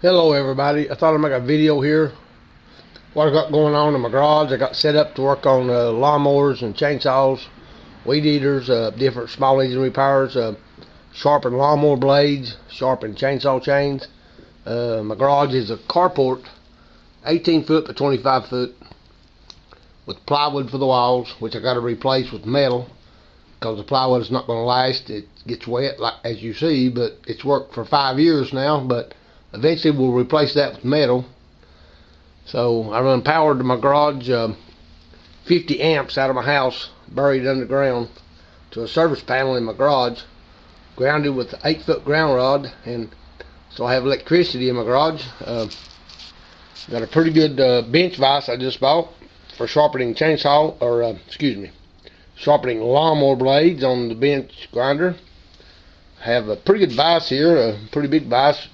Hello everybody, I thought I'd make a video here what I got going on in my garage. I got set up to work on lawnmowers and chainsaws, weed eaters, different small engine repairs, sharpened lawnmower blades, sharpened chainsaw chains. My garage is a carport, 18 foot by 25 foot with plywood for the walls, which I got to replace with metal because the plywood is not going to last. It gets wet like as you see, but it's worked for 5 years now, but eventually we'll replace that with metal. So I run power to my garage, 50 amps out of my house, buried underground, to a service panel in my garage, grounded with an 8-foot ground rod, and so I have electricity in my garage. Got a pretty good bench vise I just bought for sharpening chainsaw, or sharpening lawnmower blades on the bench grinder. I have a pretty good vise here, a pretty big vise.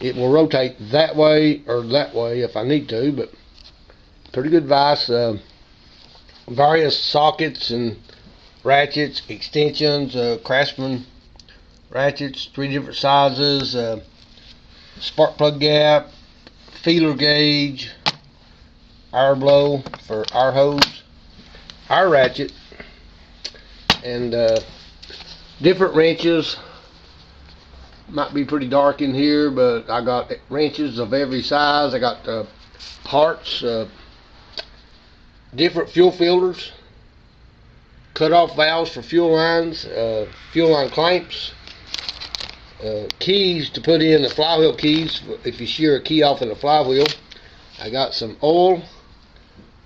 It will rotate that way or that way if I need to, but pretty good vise. Various sockets and ratchets, extensions, Craftsman ratchets, 3 different sizes, spark plug gap, feeler gauge, air blow for air hose, air ratchet, and different wrenches. Might be pretty dark in here, but I got wrenches of every size. I got parts, different fuel filters, cut-off valves for fuel lines, fuel line clamps, keys to put in the flywheel keys if you shear a key off in the flywheel. I got some oil,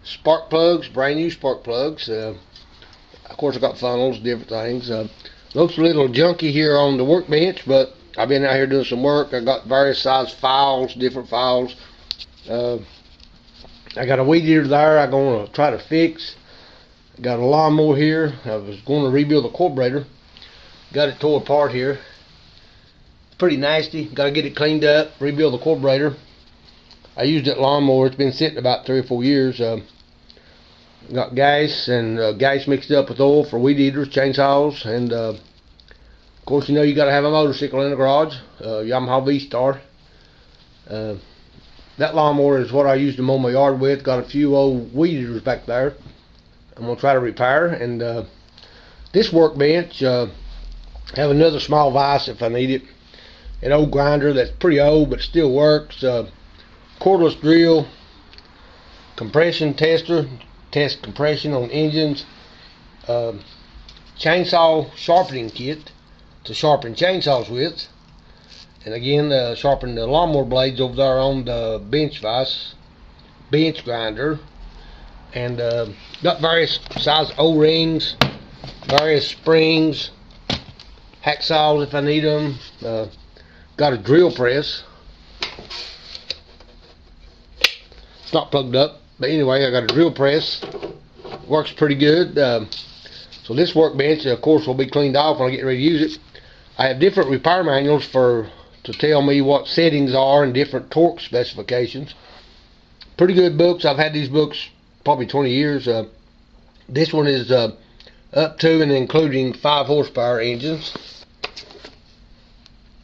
spark plugs, brand new spark plugs. Of course I got funnels, different things. Looks a little junky here on the workbench, but I've been out here doing some work. I got various size files, different files. I got a weed eater there I'm going to try to fix. Got a lawnmower here. I was going to rebuild the carburetor. Got it tore apart here. Pretty nasty. Got to get it cleaned up, rebuild the carburetor. I used that lawnmower. It's been sitting about 3 or 4 years. Got gas and gas mixed up with oil for weed eaters, chainsaws, and of course, you know you got to have a motorcycle in the garage, Yamaha V-Star. That lawnmower is what I use to mow my yard with. Got a few old weed eaters back there I'm going to try to repair. And this workbench, have another small vise if I need it. An old grinder that's pretty old but still works. Cordless drill, compression tester, test compression on engines. Chainsaw sharpening kit to sharpen chainsaws with, and again sharpen the lawnmower blades over there on the bench vise, bench grinder, and got various size O-rings, various springs, hacksaws if I need them. Got a drill press. It's not plugged up, but anyway, I got a drill press. Works pretty good. So this workbench, of course, will be cleaned off when I get ready to use it. I have different repair manuals to tell me what settings are and different torque specifications. Pretty good books. I've had these books probably 20 years. This one is up to and including 5 horsepower engines.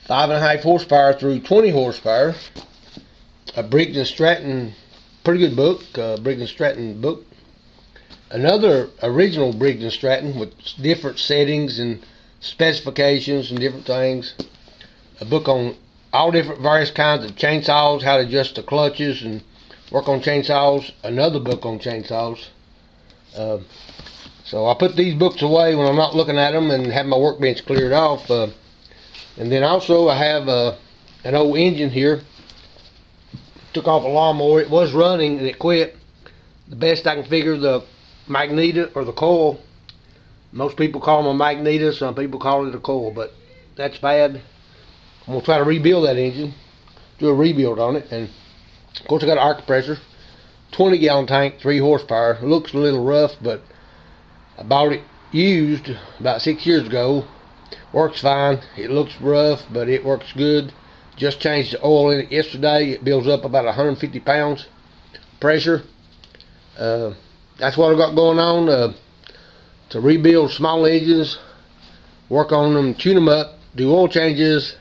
5.5 horsepower through 20 horsepower. A Briggs & Stratton, pretty good book, Briggs & Stratton book. Another original Briggs & Stratton with different settings and specifications and different things. A book on all different various kinds of chainsaws, how to adjust the clutches and work on chainsaws. Another book on chainsaws. So I put these books away when I'm not looking at them and have my workbench cleared off. And then also I have an old engine here. Took off a lawnmower. It was running and it quit. The best I can figure, the magnet or the coil. Most people call them a magnet, some people call it a coil, but that's bad. I'm going to try to rebuild that engine, do a rebuild on it, and of course I got an air compressor, 20 gallon tank, 3 horsepower. It looks a little rough, but I bought it used about 6 years ago. Works fine. It looks rough, but it works good. Just changed the oil in it yesterday. It builds up about 150 pounds pressure. That's what I've got going on. To rebuild small engines, work on them, tune them up, do oil changes,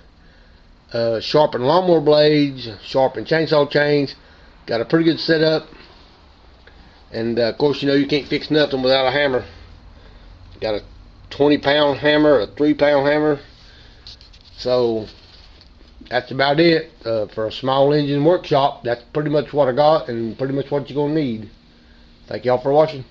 sharpened lawnmower blades, sharpened chainsaw chains. Got a pretty good setup. And of course, you know you can't fix nothing without a hammer. Got a 20-pound hammer, a 3-pound hammer. So that's about it for a small engine workshop. That's pretty much what I got and pretty much what you're gonna need. Thank y'all for watching.